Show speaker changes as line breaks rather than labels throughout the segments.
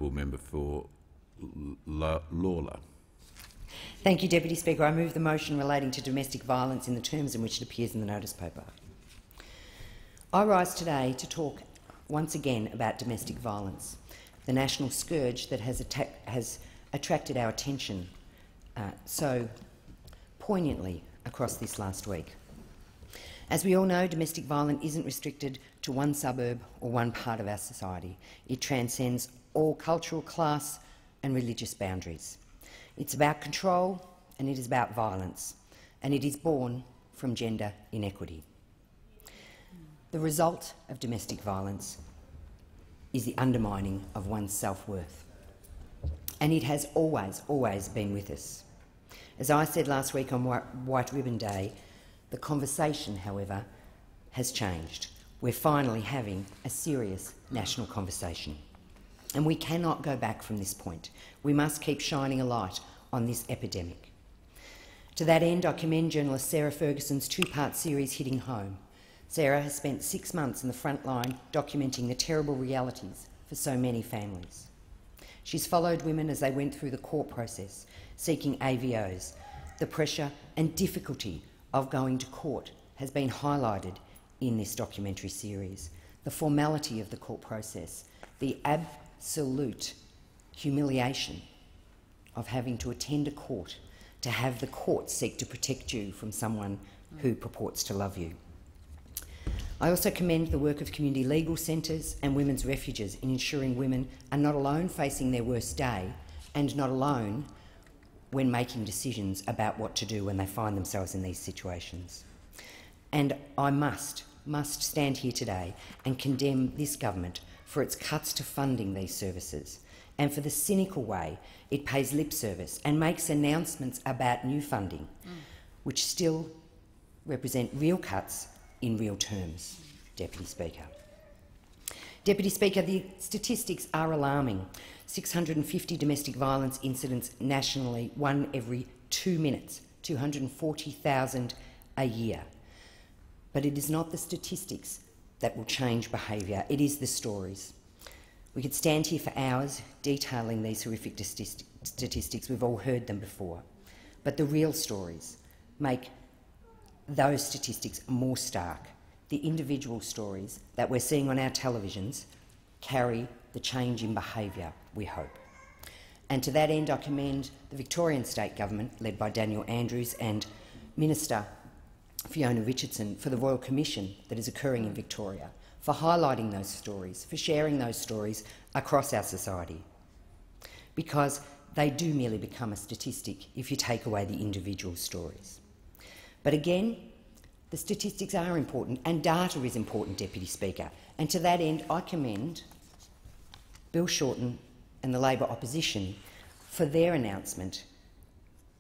honourable member for Lalor.
Thank you, Deputy Speaker. I move the motion relating to domestic violence in the terms in which it appears in the notice paper. I rise today to talk once again about domestic violence, the national scourge that has attracted our attention so poignantly across this last week. As we all know, domestic violence isn't restricted to one suburb or one part of our society. It transcends all cultural, class and religious boundaries. It's about control and it is about violence, and it is born from gender inequity. The result of domestic violence is the undermining of one's self-worth, and it has always been with us. As I said last week on White Ribbon Day, the conversation, however, has changed. We're finally having a serious national conversation, and we cannot go back from this point. We must keep shining a light on this epidemic. To that end, I commend journalist Sarah Ferguson's two-part series, Hitting Home. Sarah has spent 6 months in the front line documenting the terrible realities for so many families. She's followed women as they went through the court process, seeking AVOs. The pressure and difficulty of going to court has been highlighted in this documentary series. The formality of the court process, the absolute humiliation of having to attend a court, to have the court seek to protect you from someone who purports to love you. I also commend the work of community legal centres and women's refuges in ensuring women are not alone facing their worst day and not alone when making decisions about what to do when they find themselves in these situations. And I must stand here today and condemn this government for its cuts to funding these services and for the cynical way it pays lip service and makes announcements about new funding, which still represent real cuts in real terms, Deputy Speaker. Deputy Speaker, the statistics are alarming. 650 domestic violence incidents nationally, one every 2 minutes, 240,000 a year. But it is not the statistics that will change behaviour, it is the stories. We could stand here for hours detailing these horrific statistics. We've all heard them before. But the real stories make those statistics more stark. The individual stories that we're seeing on our televisions carry the change in behaviour, we hope. And to that end, I commend the Victorian State Government, led by Daniel Andrews, and Minister Fiona Richardson for the Royal Commission that is occurring in Victoria, for highlighting those stories, for sharing those stories across our society, because they do merely become a statistic if you take away the individual stories. But again, the statistics are important and data is important, Deputy Speaker, and to that end I commend Bill Shorten and the Labor opposition for their announcement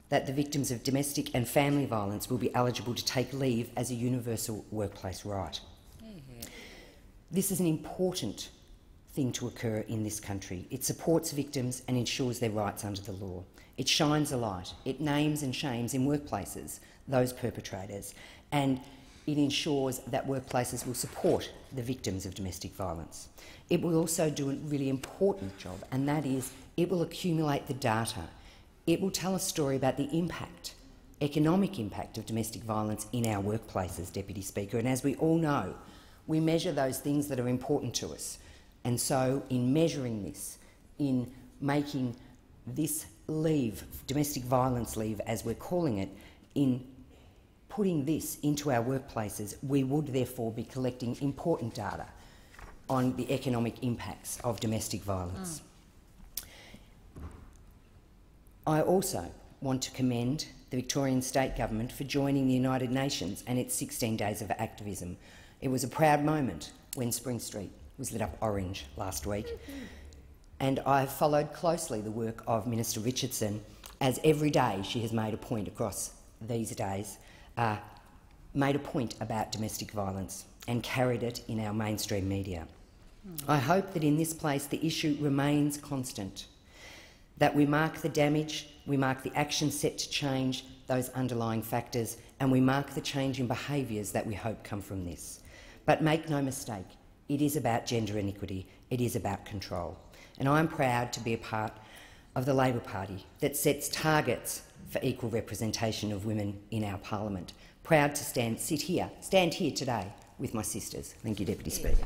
that the victims of domestic and family violence will be eligible to take leave as a universal workplace right. This is an important thing to occur in this country. It supports victims and ensures their rights under the law. It shines a light. It names and shames in workplaces those perpetrators, and it ensures that workplaces will support the victims of domestic violence. It will also do a really important job, and that is it will accumulate the data. It will tell a story about the impact, economic impact of domestic violence in our workplaces, Deputy Speaker, and as we all know, we measure those things that are important to us. And so in measuring this, in making this leave, domestic violence leave as we're calling it, in putting this into our workplaces, we would therefore be collecting important data on the economic impacts of domestic violence. I also want to commend the Victorian State Government for joining the United Nations and its 16 days of activism. It was a proud moment when Spring Street was lit up orange last week, and I have followed closely the work of Minister Richardson, as every day she has made a point across these days, made a point about domestic violence and carried it in our mainstream media. I hope that in this place the issue remains constant, that we mark the damage, we mark the action set to change those underlying factors, and we mark the change in behaviours that we hope come from this. But make no mistake, it is about gender inequity, it is about control. and I am proud to be a part of the Labor Party that sets targets for equal representation of women in our parliament. Proud to stand here today with my sisters. Thank you, Deputy Speaker.